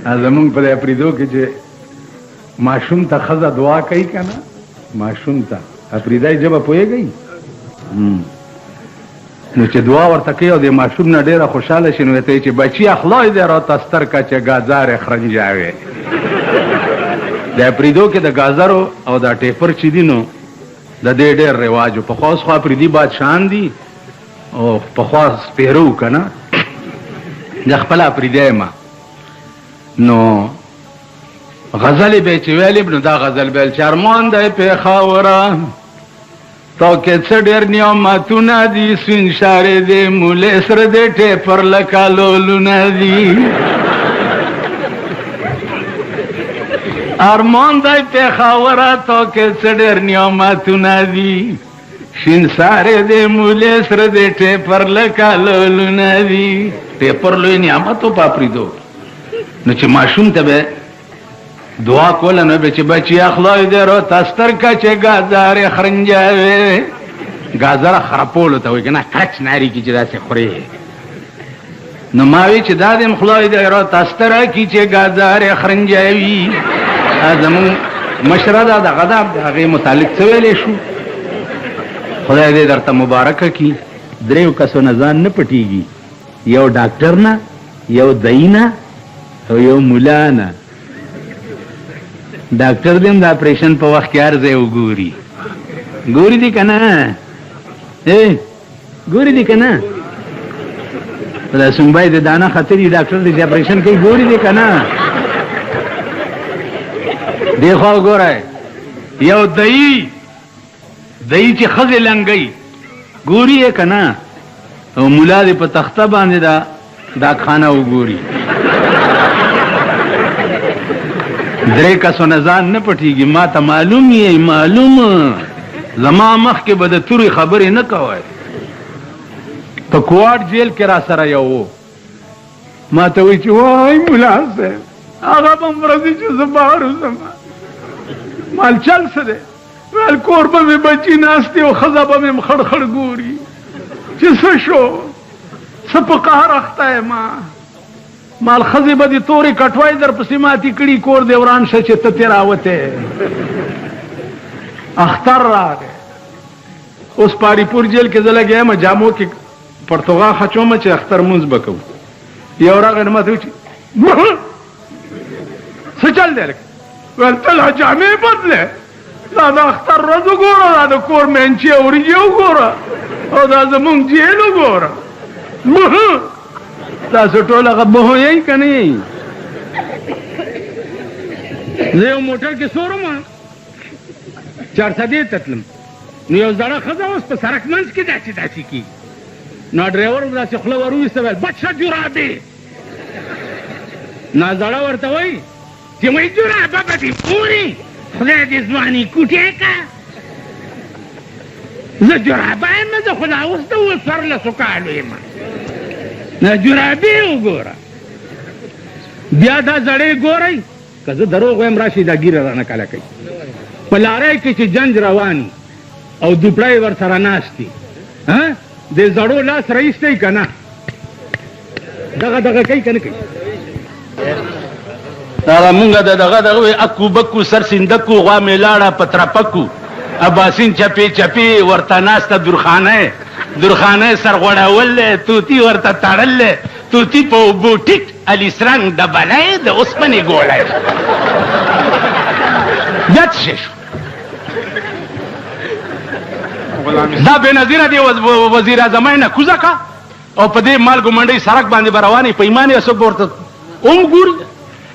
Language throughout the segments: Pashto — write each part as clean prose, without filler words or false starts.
زمونږ په دې اپریدو کې چې ماشوم ته ښځه دعا کوي که نه ماشوم ته اپریدی ژبه پوهېږئ نو چې دعا ورته کوي او د ماشوم نه ډېره خوشحاله شي نو ورته یې چې بچیه خدای دې راته ستر کړه چې ګازارې خرنجاوې د اپریدو کې د ګازرو او د ټیپر چې دي نو د دې ډېر رواج و پخوا اوس خو اپریدي بادشاهان دي او پخوا سپېره و که نه د خپله اپریدی یم نو غزلې به چې ویلې نو دا غزل به ویل چې ارمان دی پېښوره تو کې څه ډېر نعمتونه دي سپین شارې دی مولې سره دی ټیپر لکه لولونه دي ارمان دی پېښوره تو کې څه ډېر نعمتونه دي شین سارې دی مولې سره دی ټیپر لکه لولونه دي ټیپر لوی نعمت و په اپریدو نو چې ماشوم ته به دعا کوله نو به چې بچیه خدای دې راته ستر کړه چې ګازارې خرنجاوې ګازره خرپولو ته وایي که نه کچ ناري کې چې داسې خورې نو ما وی چې دا دې خدای دې راته ستره کړي چې ګازارې خرنجاوي زمونږ مشره ده دغه ده د هغې متعلق څه ویلی شو خدای دې درته مبارکه کړي دریو کسو نه ځان نه پټېږي یو ډاکټر نه یو دعی نه او یو ملا نه ډاکټر دې هم د اپریشن په وخت کې هر ځای وګوري ګوري دي که نه ګوري دي که نه دا سنبای د دانه خطري ډاکټر دې چې اپریشن کوي ګوري دي که نه دې خوا وګورئ یو دعی چې ښځې لنګوي ګوري یې که نه او ملا دې په تخته باندې دا خانه وګوري درې کسو نه ځان نه پټېږي ما ته معلوم یې معلوم زما مخکې به د تورې خبرې نه کوئ په کوواټ جیل کې را سره یو و ما ته وایي چې وای ملا صاحب هغه به م ورځي چې زه بهر وځم مال چل څه دی ویل کور به مې بچي ناست دي او ښځه به مې خړ خړ ګوري چې څه شو څه په قهر اخته یمه مال ښځې به دې تورې کټوای در پسې ماتې کړي کور دې وران شه چې ته ترې راوتې اختر راغی اوس پاړي پور جیل کې زه لګیا یم جامو کې پرتوغا خچومه چې اختر مونځ به کوو یو راغی نو ما ته وایي چې څه چل دی لکه ویل ته لا جامې بدلې دا د اختر ورځ وګوره دا د کور مینچې وریجې وګوره او دا زمونږ جیل وګوره تاسو ټول هغه بهو یئ که نه یئ زه یو موټر کې سورم 400 ته تلم نو یو زړه ښځه اوس په سړک منځ کې داسې کېږي نو ډرایور به داسې خوله ور وویسته ویل بچه جرابې نو زړه ورته وایي چې وایي جرابه به دې پورې خدای دې ځواني کوټې که زه جرابه یم زه خو لا اوس د 14 کالو یم نه جرابې وګوره بیا دا زړې ګورئ که زه دروغ وایم راشي دا ګیره رانه کله کوي په لارۍ کې چې جنج رواني او دوپړی ورسره ناست دي د زړو لاس رایستی که نه دغه کوي که نه کوي دا مونږ دغه وی اکو بکو سر سیندکو غوا مې لاړه په ترپکو اباسین چپې ورته ناسته درخانه سر غوړول توتی ورته تړل توتی په بوټیک الیسرنګ ډبلی د اوسپنې ګولی بیا څه شو دا بېنظیره دی وزیر اعظمۍ نه کوزه کا او په دې مالګو منډۍ سړک باندې به روانې په ایمان یې څوک به ورته ګوري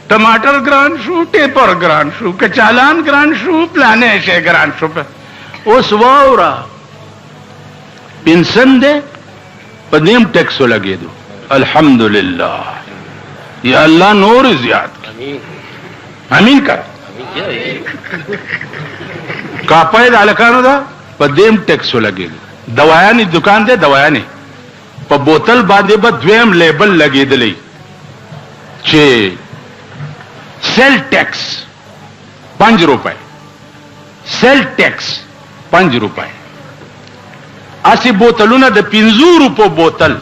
ټماټر ګران شو ټیپر ګران شو کچالان ګران شو پلانې شی ګران شو اوس واوره پنسن دی په نیم ټیکسو لګېدو الحمدلله یا الله نور زیات امین کړه کاپۍ د هلکانو ده په دیم ټیکسو لګېدو دوایانې دکان دی دوایانې په بوتل باندې به دویم لیبل لګېدلی چې سیل ټیکس 5 روپے سیل ټیکس 5 روپے اسی بوتلونه د 50 روپو بوتل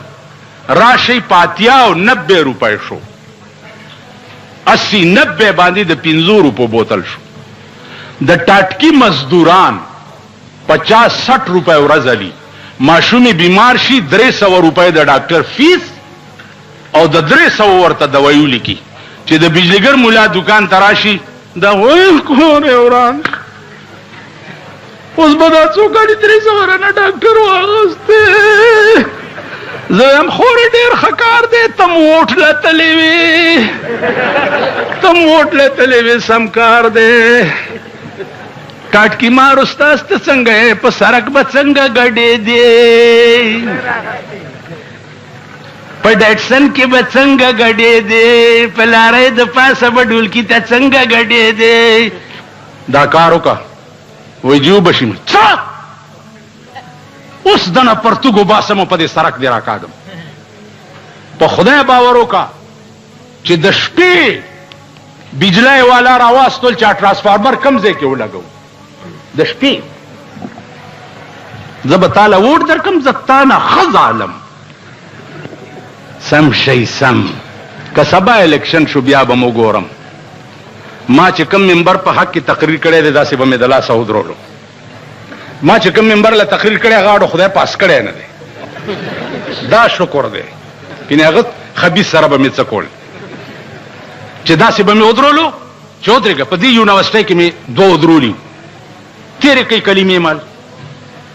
راشي پاتیا او 90 روپے شو 80-90 باندې د 5 روپو بوتل شو. د ټاټکی مزدوران 50-60 روپے ورځ علي. ماشومې بیمار شي 300 روپے د ډاکټر فیس او د 300 ورته دوايو لیکي. چې د بجلیګر مولا دکان تراشي دا وایي کور وران اوس به دا څو ګاډي 300 ورنه ډاکټر واغسته. زه هم خورې ډېر ښه کار دی. ته موټ لتلې وې سم کار دی. ټاټکی مار استاز ته څنګه په سرک به څنګه ګډې دی، په ډیټسن کې به څنګه ګډې دی، په لارۍ د پاسه به ډولکي ته څنګه ګډې دی. دا کار وکړه وایي جیو بشي څه اوس دنه پرتګو باسم په دې سرک دی راکاږم. په خدای باور وکړه چې د شپې بجلی والا راواستل چې ټرانسفارمر کم ځای کې ولګو. د شپې زه به تاله ووټ درکم، زه تا نه ښه ظالم. سم شی سم. که سبا الیکشن شو بیا به م وګورم. ما چې کوم ممبر په حق کې تقریر کړی دی داسې به مې د لاسه ودرولو. ما چې کوم ممبر له تقریر کړی هغه اړو خدای پاس کړی نه دی. دا شکر دی کنې هغه خبیث سره به مې څه کول چې داسې به مې ودرولو چې ودرېږه. په دې یونیورسټۍ کې مې 2 ودرولي. تېرې کوي کلمې مال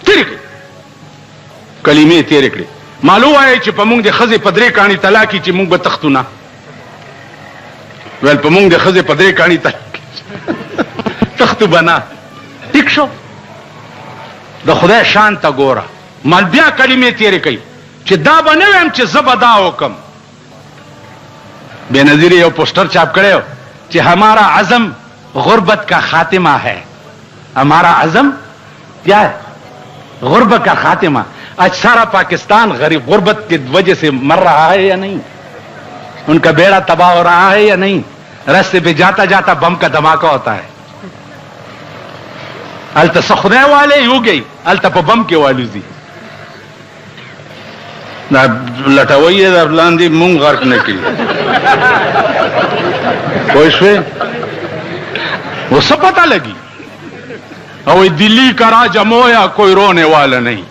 تېرې کوي کلمې تېرې کړې. مالو وایي چې په موږ د ښځې په 3 کاڼي طلاق چې موږ به تختو نه. ویل په موږ د ښځې په 3 کاڼي تختو به نه. ټیک شو. د خدای شان ته ګوره. مال بیا کلمې تېرې کوي چې دا به نه ویم چې زه به دا وکم. بېنظیر یو پوسټر چاپ کړی چې ہمارا عزم غربت کا خاتمہ ہے. ہمارا عزم کیا ہے؟ غربت کا خاتمہ. آج سارا پاکستان غریب غربت کی وجہ سے مر رہا ہے یا نہیں؟ ان کا بیڑا تباہ ہو رہا ہے یا نہیں؟ راستے پہ جاتا جاتا بم کا دھماکہ ہوتا ہے. التا سخدای والے یو گئی التا پا بم کے والو زی لٹاوئی در لاندی مونگ غرق نکی کوئی شوئے وہ سب پتا لگی. او دلی کا راج امویا کوئی رونے والا نہیں.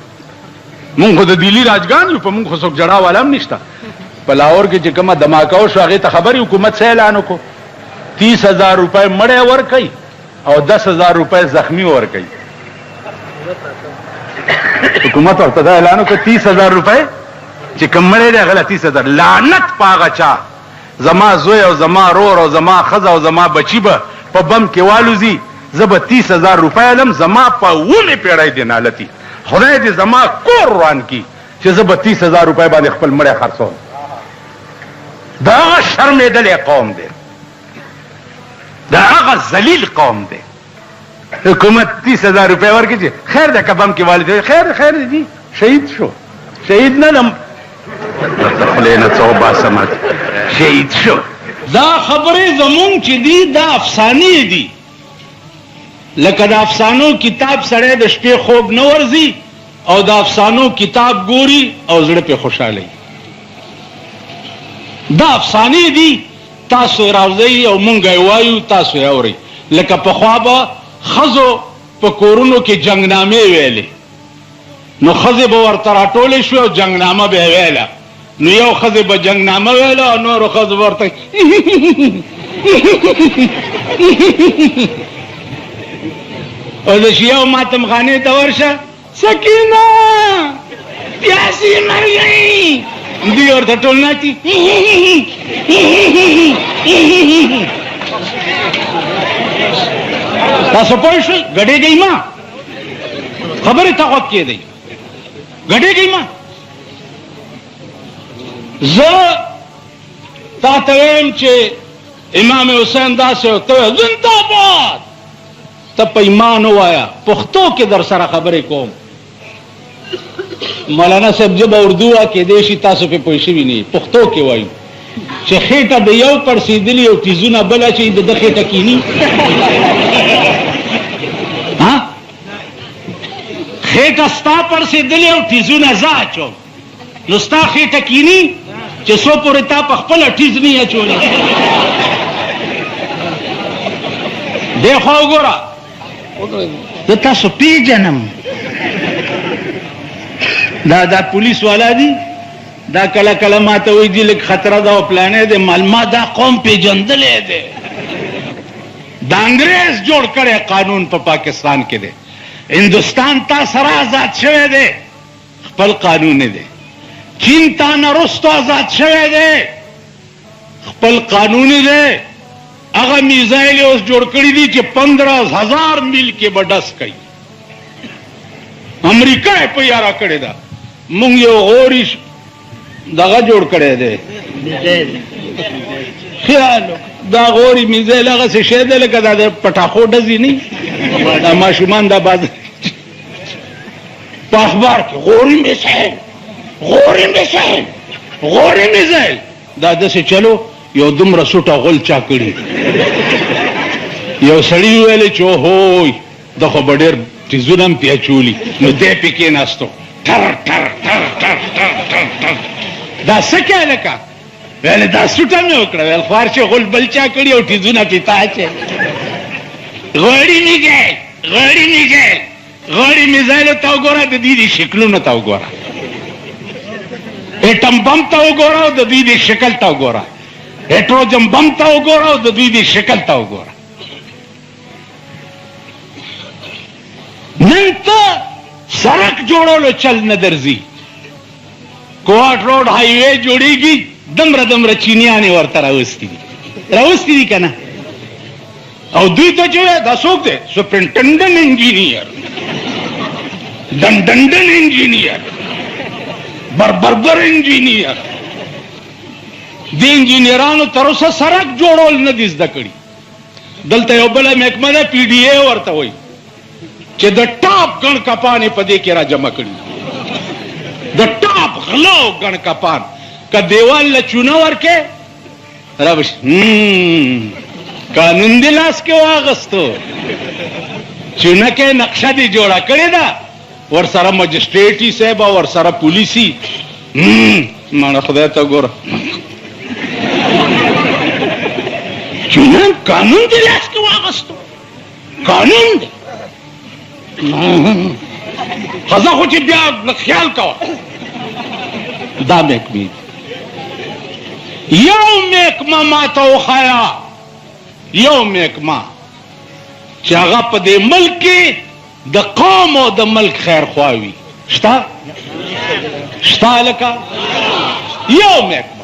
مونږ خو د دلی راجګان یو، په مونږ خو څوک جړا والا هم نشته. په لاهور کې چې کومه دماکه وشو هغې ته خبرې حکومت څه اعلان وکړو 30,000 روپۍ مړی ورکوي او 10,000 روپۍ زخمی ورکوي. حکومت ورته دا اعلان وکړو 30,000 روپۍ چې کوم مړی دی هغه له 30,000. لعنت په هغه چا زما زوی او زما رور او زما ښځه او زما بچي به په بم کې والوځي. زه به 30,000 روپۍ علم زما په 20 پیړۍ دی نالتي. خدای دې زما کور روان کی چې زه به 30,000 روپۍ باندې خپل مړی خرڅوم. دا هغه شرمېدلی قوم دی، دا هغه ذلیل قوم دی. حکومت 30,000 روپۍ ورکړي چې خیر دی که بم کې والي. خیر دی شهید شو. شهید نه دم خولې نه څه وباسم شهید شو. دا خبرې زمونږ چې دي دا افسانې دي. لکه د افسانو کتاب سړی د شپې خوب نه ورځي او د افسانو کتاب ګوري او زړه پې خوشحاله. دا افسانې دي تاسو یې راوځئ او مونږ یې وایو تاسو یې اورئ. لکه پخوا به ښځو په کورونو کې جنګنامې ویلې نو ښځې به ورته راټولې شوې او جنګنامه به یې ویله. نو یو ښځې به جنګنامه ویله او نورو ښځو به ورته او د شیعو ماتم خانې ته ورشه سکینه پیاسې مر گئی. دوی ورته ټول ناچي. تاسو پوه شئ ګډېږئ ما خبرې ته غوږ کېدئ ګډېږئ ما. زه تا ته ویم چې امام حسین داسې ورته ویل زنده‌باد. ته په ایمان ووایه پښتو کې در سره خبرې کوم. مولانا صاحب ژبه اردو وه کېدای شي تاسو پې پوه شوي نه یې. پښتو کې وایو چې خېټه د یو پړسېدلي او تیزونه بل اچوي د ده خېټه کیني. خېټه ستا پړسېدلې او تیزونه زه اچوم نو ستا خېټه کیني چې څو پورې تا په خپله ټیز نه اچولی. دیکھو ګورا د تاسو پیژنم دا پولیس والا دي دا کله کله ماته وایي دي لږ خطره ده او پلانې دی ما دا قوم پیژندلی دی د انګریز جوړ کړی قانون په پاکستان کې دی هندوستان تا سره آزاد شوی دی خپل قانون دی چین تا نه رستو آزاد شوی دی خپل قانون دی هغه میزایل اوس جوړ کړي دي چې 15,000 میل کې به ډس کوي امریکا یې په یاره کړې ده مونږ یو غوري دغه جوړ کړی دی خیال دا غوري میزایل هغسې شی دی لکه دا د پټاخو ډزې نه دا ماشومان دا باز په اخبار کې غوري میزایل غوري میزایل غوري میزایل دا داسې چلو یو دومره سوټه غول چا کړي یو سړي وویلې چې اوهوی دا خو به ډېر تیزونه هم پې اچولي نو دی پې کېناستو ټر ټر ټر ټر ټر ټر ټر دا څه کوې لکه ویلې دا سوټه مې وکړه ویل خوار چې غول بل چا کړي او تیزونه پې تا اچوي غوړي میزایل غوړي میزایل غوړي میزایلو ته وګوره د دې د شکلونو ته وګوره ایټم بم ته وګوره او د دې د شکل ته وګوره هیټروجن بم ته وګوره او د دوی د شکل ته وګوره نن ته سړک جوړولو چل نه درځي کوټ روډ های وے جوړیږي دمره دمره چینیانې ورته راوستي دي که نه او دوی ته چې دا څوک دی سپرنټنډنټ انجینیر ډنډنډن انجینیر بربر انجینیر د انجینیرانو تر اوسه سړک جوړول نه دي زده کړي دلته یو بله محکمه ده پی ډي اے ورته وایي چې د ټاپ ګڼ کپان یې په دې کې را جمع کړي د ټاپ غله او ګڼ کپان که دیوال له چونه ورکې رابشي قانون دې لاس کې واغستو چونه کې نقشه دې جوړه کړې ده ورسره مجسټریټي صاحب او ورسره پولیسي ماړه خدای ته ګوره چونان قانون دی لاس کې واغستو قانون دی خزه خو چې بیا خیال کوه دا محکمې یو محکمه ما ته وښیه یو محکمه چې هغه په دې ملک کې د قوم او د ملک خیر خوا وي شته هلکه یو محکمه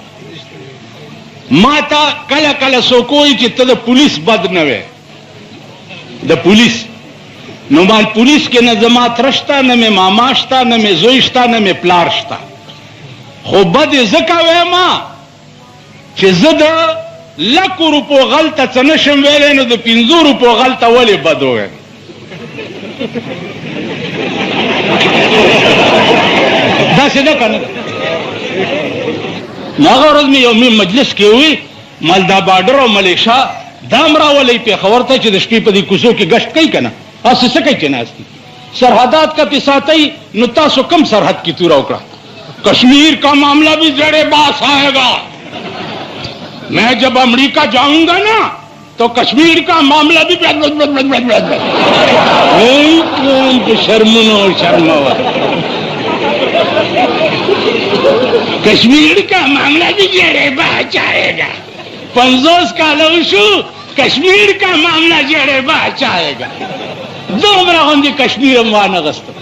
ما تا کله کله څوک وایي چې ته د پولیس بد نه وې د پولیس نو مال پولیس کې نه زما تره شته نه مې ماما شته نه مې زوی شته نه مې پلار شته خو بد یې ځکه ویمه چې زه د 100 روپو غلطه څه نشم ویلی نو د 50 روپو غلطه ولې بد وویم داسې ده که نه ده نو هغه ورځ مې یو مجلس کې وي مال دا باډر او ملیشا دا هم راولئ پېښور ته چې د شپې په دې کوڅو کې ګشت کوي که نه هسې څه کوي چې ناست دي سرحدات کا پې ساتئ نو تاسو کم سرحد کی توره وکړه کشمیر کا معاملہ بھی زیر باس آئے گا میں جب امریکہ جاؤں گا نا تو کشمیر کا معاملہ بھی کشمیر کا معاملہ بھی زیر باس آئے گا 50 کاله وشو کشمیر کا معاملہ زیر باس آئے گا دومره غوندې کشمیر هم وانغسته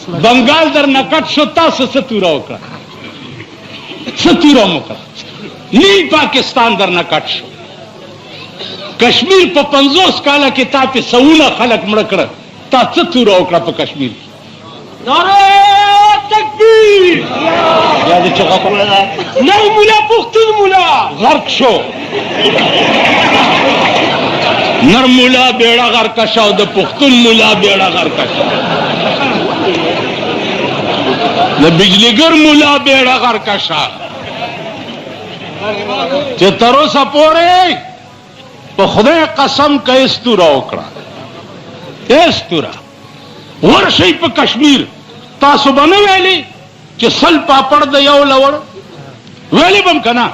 بنګال در نه کټ شو تاسو څه توره وکړه څه توره مو وکړه نیل پاکستان در نه کټ شو کشمیر په 50 کاله کې تا پې سوونه خلک مړه کړه تا څه توره وکړه په کشمیر کې نعره تکبیر یا دې چغه کوله نو مولا پښتون مولا غرق شو نر مولا بیڑا غرق شو د پښتون مولا بیڑا غرق شو د بجلیګر مولا بیڑا غرق شو چې تر اوسه پورې په خدای قسم که استوره وکړه استوره ورشئ په کشمیر تاسو به نه ویلي چې سل پاپړ د یو لوړ ویلي به م که نه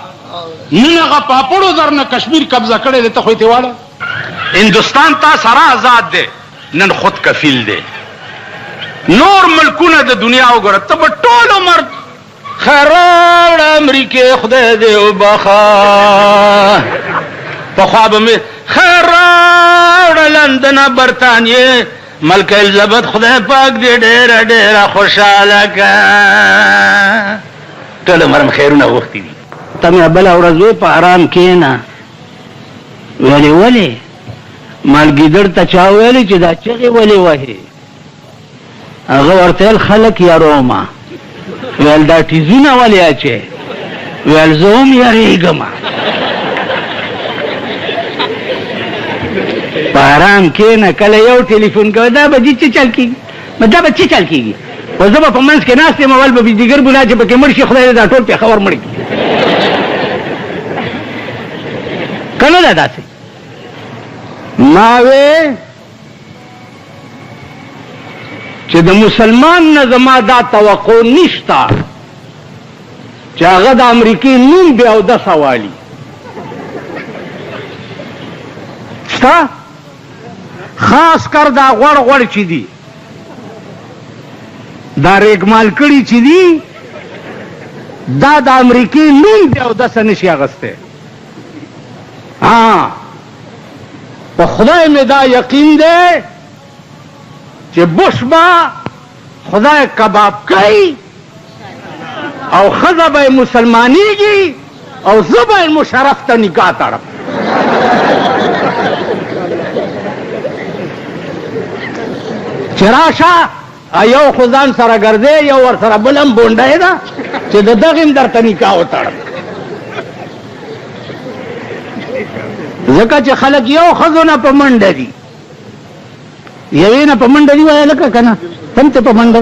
نن هغه پاپړو در نه کشمیر قبضه کړی دی ته خو یې تې واړه هندوستان تا سره آزاد دی نن خود کفیل دی نور ملکونه د دنیا وګوره ته به ټول عمر خیر راوړه امریکې خدای دې وبخه پخوا به مې خیر راوړه لندن برطانیې ملکه الیزابت خدای پاک دې ډېره ډېره خوشحاله که ټول عمر م خیرونه غوښتي دي ته مې بله ورځ وې په آرام کښېنه ولې مالګیدړ ته چا ویلې چې دا چغې ولې وهې هغه ورته ویل خلک یارومه ویل دا ټیزونه ولې اچې ویل زه هم یارېږم په آرام کښېنه کله یو ټلیفون کوه دا به څه چل کېږي دا به څه چل کېږي خو زه به په منځ کې ناست یم اول به بجلیګر بولا چې پکې مړ شي خدای دې دا ټول پېښور مړ کړي که نه ده داسې ما وې چې د مسلمان نه زما دا توقع نشته چې هغه د امریکې نوم بیا اودسه والي شته خاص کر دا غوړ چې دي دا ریګمال کړي چې دي دا د امریکې نوم بیا اودسه نشي اغستی په خدای مې دا یقین دی چې بش به خدای کباب کوي او ښځه به یې مسلمانېږي او زه به یې مشرف ته نکاح تړم چې راشه یو خو ځان سره ګرځې یو ورسره بل هم بونډی ده چې د دغې هم درته نکاح وتړم ځکه چې خلک یو ښځو نه په منډه دي یوې نه په منډه دي وایه لکه که نه ته هم ته په منډه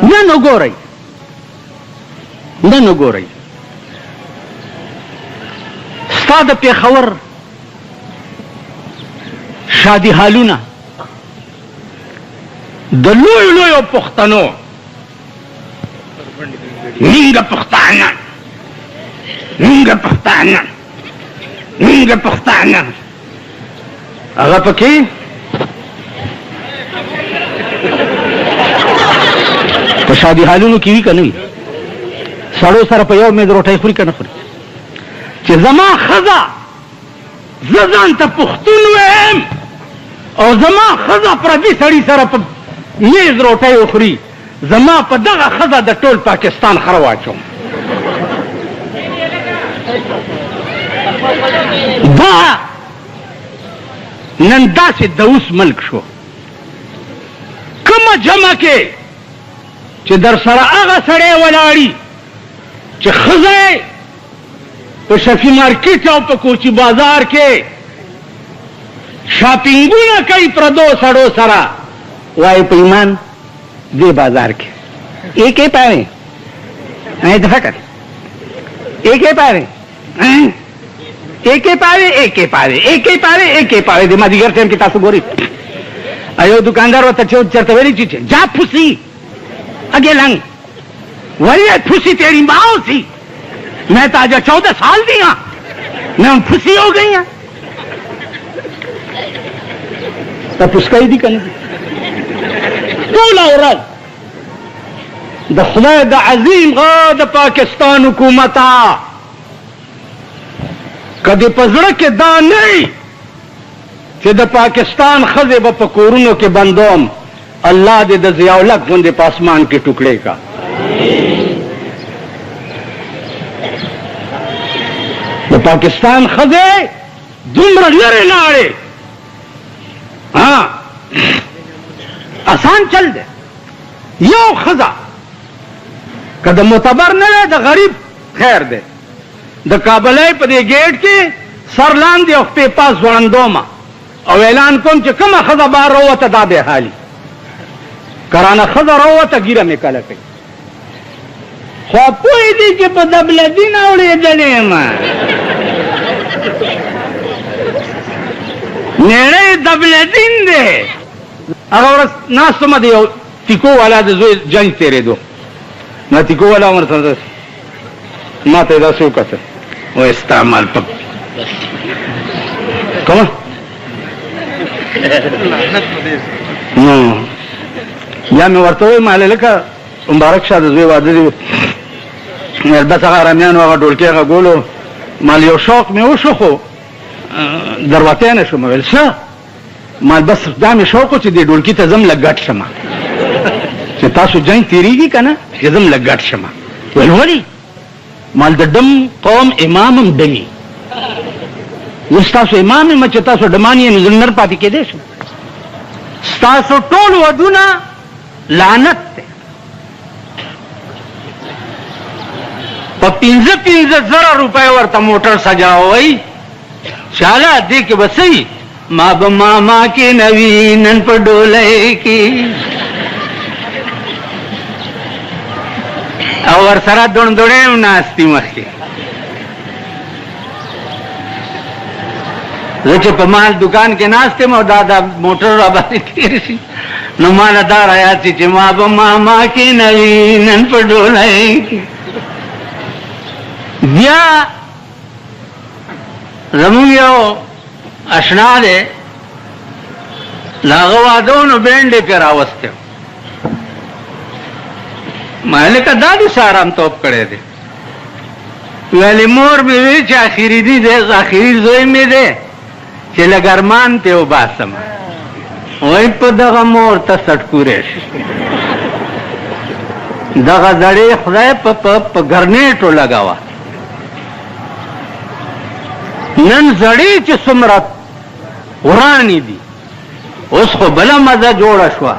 نن وګورئ نن وګورئ ستا د پېښور شادي حالونه د لویو لویو پښتنو مونږ پښتانه مونږ پښتانه مونږ پښتانه هغه پکې په شادي حالونو کې وي که نه وي سړو سره په یو میز روټۍ خوري که نه خوري چې زما ښځه زه ځان ته پښتون ویم او زما ښځه پردي سړي سره په میز روټۍ وخوري زما په دغه ښځه د ټول پاکستان خره واچوم دا نن داسې د اوس ملک شو کومه جمع کې چې در سره هغه سړی ولاړي چې ښځه په شفي مارکیټ او په کوچي بازار کې شاپینګونه کوي پردو سړو سره وایي په ایمان دې بازار کې ایک یې پاره دفع کر ایک یې پاره ایک یې پاره ایک یې پاره ایک یې پاره ایک یې پاره د مازدیګر ټایم کې تاسو ګورئ یو دکاندار ورته چرته ویلي چې جا پھوسی اگے لنگ ولی پھوسی تیری ماں سی میں تو آج 14 سال دی ہاں میں ان پھوسی ہو گئی ہاں تو پھسکائی دی کنی ټول ورځ د خدای د عظیم غا د پاکستان حکومتا کدی په زړه کې دا نه چې د پاکستان ښځې به په کورونو کې بندوم الله دې د ضیاءالحق غوندې په اسمان کې ټوکړې کا د پاکستان ښځې دومره لرې لاړې آسان چل دی یو ښځه که د معتبر نه دی د غریب خیر دی د کابلۍ په دې ګیټ کې سر لاندې او خپې پاس ځوړندومه او اعلان کوم چې کومه ښځه بهر راووته دا بې حالي کرانه ښځه راووته ږیره مې کله کوي خو پوه دي چې په دبلدین اورېدلې یم نړۍ دبلدین دی هغه ورځ ناست ومه د یو تیکو والا د زوی جنج تېرېدو نو تیکو والا ورته ما ته یې داسې وکتل و استعمال په کومه نو بیا مې ورته وویل مالې لکه مبارک شه د زوی واده دی بس هغه ارامیانو هغه ډولکې هغه ګولو مال یو شوق مې وشو خو دروتی نه شوم ویل څه مال بس دا مې شوق و چې دې ډولکي ته ځم لږ ګډ شمه چې تاسو جنګ تېرېږي که نه چې ځم لږ ګډ شمه ویل ولې مال د ډم قوم امام هم ډمي زه ستاسو امام یم چې تاسو ډمان یې نو زه نر پاتې کېدی شم ستاسو ټول ودونه لعنت دی په 5,000 روپۍ ورته موټر سجاوئ چاله دې کې به صحیح ما به ماما کې نوي نن په ډولۍ کې او ورسره دوړې هم ناستي مخکې زه چې په مال دکان کې ناست یم او دا موټر را باندې تېر شي نو ماله دا رایاد شي چې ما به ماما کې نوي نن په ډولۍ کې بیا زمون یو اشنا دی د هغه واده نو بینډ یې پې راوستی ما لکه دا دې څه ارامتوب کړی دی ویلې مور مې وی چې اخري دی اخري زوی مې دی چې لږ ارمان پې وباسم وایي په دغه مور ته سټکوری شي دغه زړې خدای په ګرنیټو لګوه نن زړې چې څومره ورانی دي اوس خو بله مزه جوړه شوه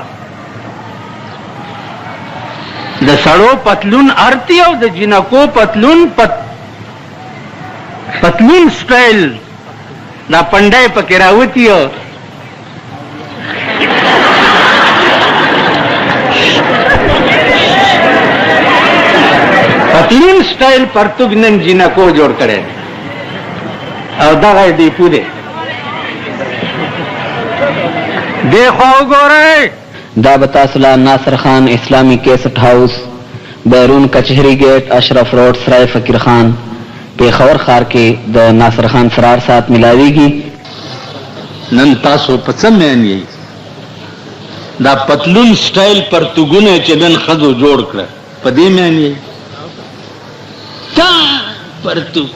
د سړو پتلون ارتی او د جنکو پتلون سټایل دا پنډای پکې راوتی او پتلون سټایل پرتګ نن جنکو جوړ کړي او دغه دی پوره دیکھو وګورئ دا بتاسلا ناصر خان اسلامی کیسٹ ہاؤس بیرون کچہری گیٹ اشرف روڈ سرائے فقیر خان پیښور ښار کې د ناصر خان فرار سات ملاویږي نن تاسو په څه مین یې دا پتلون سټایل پرتګونه چې نن ښځو جوړ کړه په دې مین یې تا پرتګ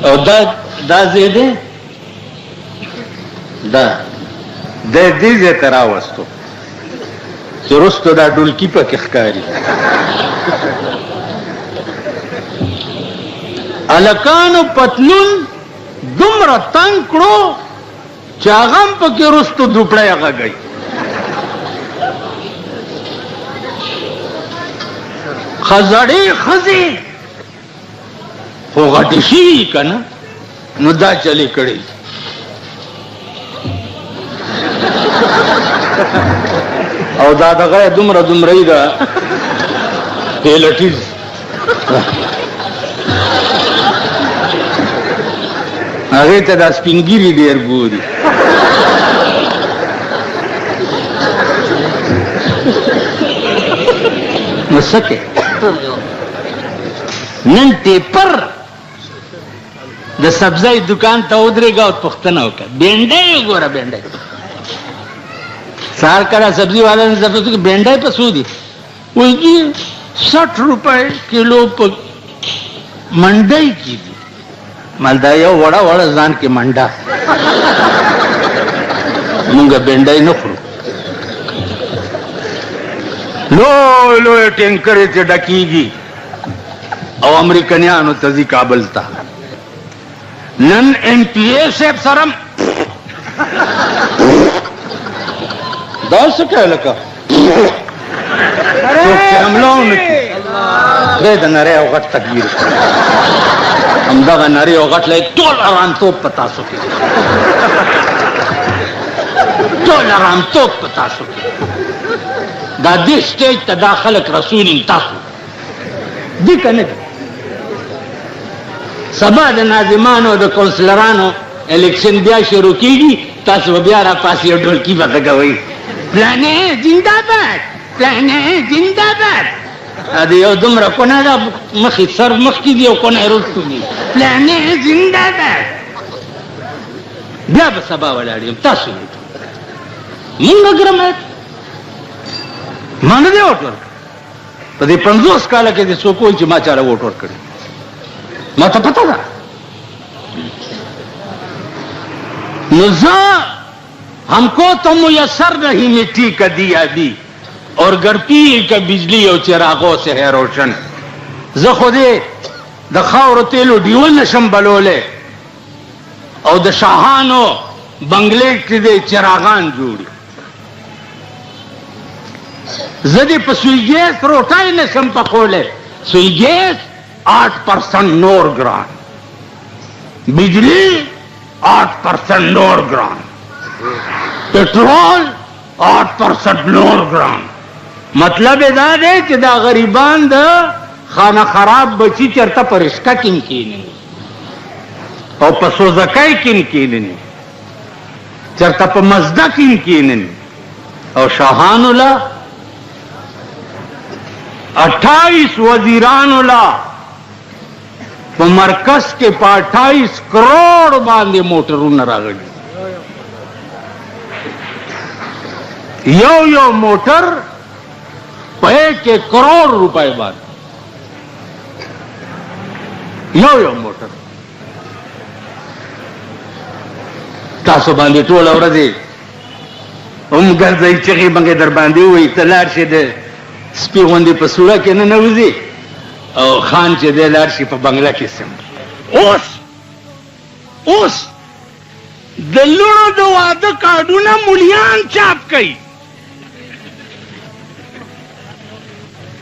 او دا زیده دا د دې ځای ته راوستو چې وروستو دا ډولکي پکې ښکاري هلکانو پتلون دومره تنګ کړو چې هغه هم پکې وروستو دوپړی غږوي زړې ښځې خو غټې شوي که نه نو دا چلې کړی او دا دغه دومره دومره ده پیلټیز هغې ته دا سپینګیري ډېر ګوري نو څه کې نن ټیپر د سبزی دکان ته ودرېږه او پوښتنه وکړه بینډۍ وګوره بینډۍ سهار کله سبزی والا نے ضرورت کہ بینڈائی پہ سو دی وہی جی 60 روپے کلو پہ منڈائی کی دی مالدائی وڑا وڑا زان کے منڈا منگا بینڈائی نخرو لو ٹینکر تے ڈکی گی او امریکنیانو تزی کابل تا نن این پی اے سیب سرم دا سکه لکه څوک چې حمله ونه کړي دی د نرۍ او غټ تکبیر همدغه نرۍ او غټ لی ټول ارامتوب په تاسو کې ټول ارامتوب په تاسو کې دا دې سټیج ته دا خلک رسول تاسو دي که نه دي سبا د ناظمانو د کونسلرانو الیکشن بیا شروع کېږي تاسو به بیا راپاسې یو ډولکي به غږوئ پلانې زنده‌باد پلانې زنده‌باد د یو دومره کونه ده مخې سر مخکې دي او کونه یې وروستو دي پلانې زنده‌باد بیا به سبا ولاړ یم تاسو مونږ ګرمه ما نه دی ووټ ورکړی په دې 50 کاله کې دې څوک وایي چې ما چاله ووټ ورکړی ما ته پته ده نو हमको तो मुयसर नहीं मिट्टी का दिया भी और घर पी का बिजली और चिरागों से है रोशन ज खुदे द खावर तेलो डिवल नशम बलोले और द शाहानो बंगले के दे चिरागान जोड़ी जदे पसुई गैस रोटाई नशम पकोले सुई गैस 8% नोर ग्राम बिजली 8% नोर ग्राम पेट्रोल 8% नोर ग्राम मतलब एदा दे कि दा गरीबान दा खाना खराब बची चरता परिश्का किन कीनी और पसो जकाई किन कीनी चरता पर मजदा किन कीनी और शाहानुला 28 वजीरानुला मरकज के 28 करोड़ बांधे मोटरों न रागड़ी यो मोटर पे के करोड़ रुपए बाद यो मोटर तासो बांधे टोला वर्दी गर्दई चगी बंगे दर बांधे हुई तलार से दे स्पी वंदी पसूला के न नवजी और खान चे दे लार सी पर बंगला के सम उस दल्लुड़ो दो वादो काडूना मुलियान चाप कई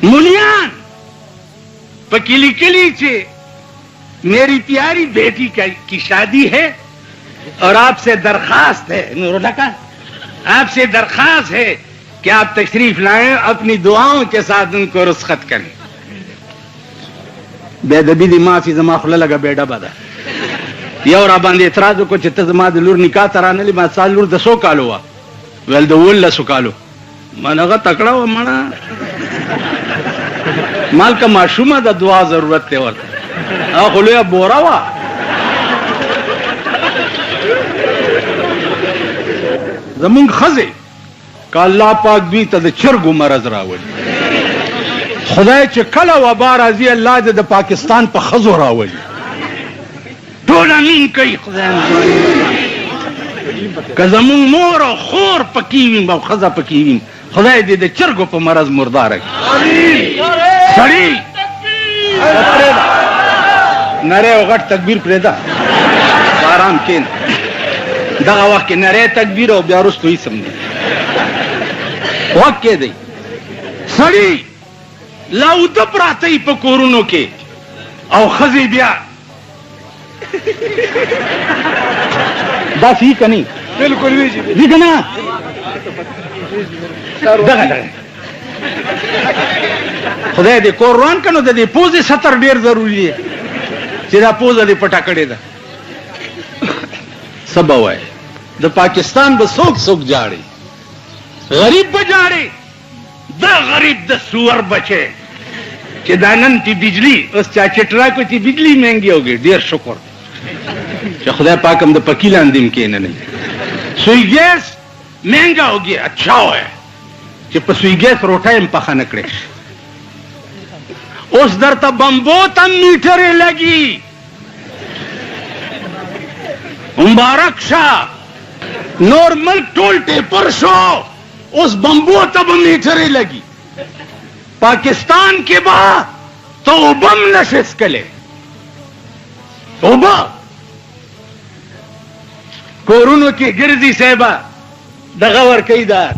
मुलियान पकीली किली चे मेरी प्यारी बेटी की शादी है और आपसे दरखास्त है नूरुल्लाह का आपसे दरखास्त है कि आप तशरीफ लाएं अपनी दुआओं के साथ उनको रुस्खत करें बेदबी दी माफी जमा खुला लगा बेड़ा बदा यौरा बांधे एतराज को चित्त जमा दलूर निकाह तराने ली मा साल लूर 10 कालो हुआ वेल दो वल्ला सुकालो मानगा तकड़ा हुआ माना माल का माशूमा दा दुआ जरूरत है वर्त आ खुले बोरा हुआ जमुन खजे का अल्लाह पाक भी तद चरगु मरज रावली खुदाए च कला वबा राजी अल्लाह दे पाकिस्तान पर खजो रावली टोला मीन कई कजमुन मोर और खोर पकीवीं बा खजा पकीवीं खुदाए दे चरगु पर मरज मुर्दार है सड़ी नरे वगट तकबीर प्रेदा आराम केन दगा वक्त नरे तकबीर और ब्यारुस तो ही समझे वक्त के दई सड़ी लाउद प्राते ही पकोरुनो के और खजी ब्या बस ही कनी बिल्कुल भी ना खुदा दे कोरवान कनो दे पोजे 70 ढेर जरूरी है चिरा पोजा दे पटा कड़े दा सब हुआ है द पाकिस्तान बसोक सोक जाड़े गरीब बजाड़े द गरीब द सुअर बचे कि दानन की बिजली उस चाचटरा को की बिजली महंगी हो गई देर शुक्र खुदा पाक हम द पकीला अंदिम के नहीं सुई गैस महंगा हो गया अच्छा हो है कि पसुई गैस रोटा हम पखा नकड़े उस दर तब बम्बो तम मीटरे लगी मुबारक शाह नॉर्मल टोल टेपर शो उस बम्बो तब मीटरे लगी पाकिस्तान के बाद तो उबम नशिस कले उबा कोरोना की गिरजी सेबा दगावर कईदार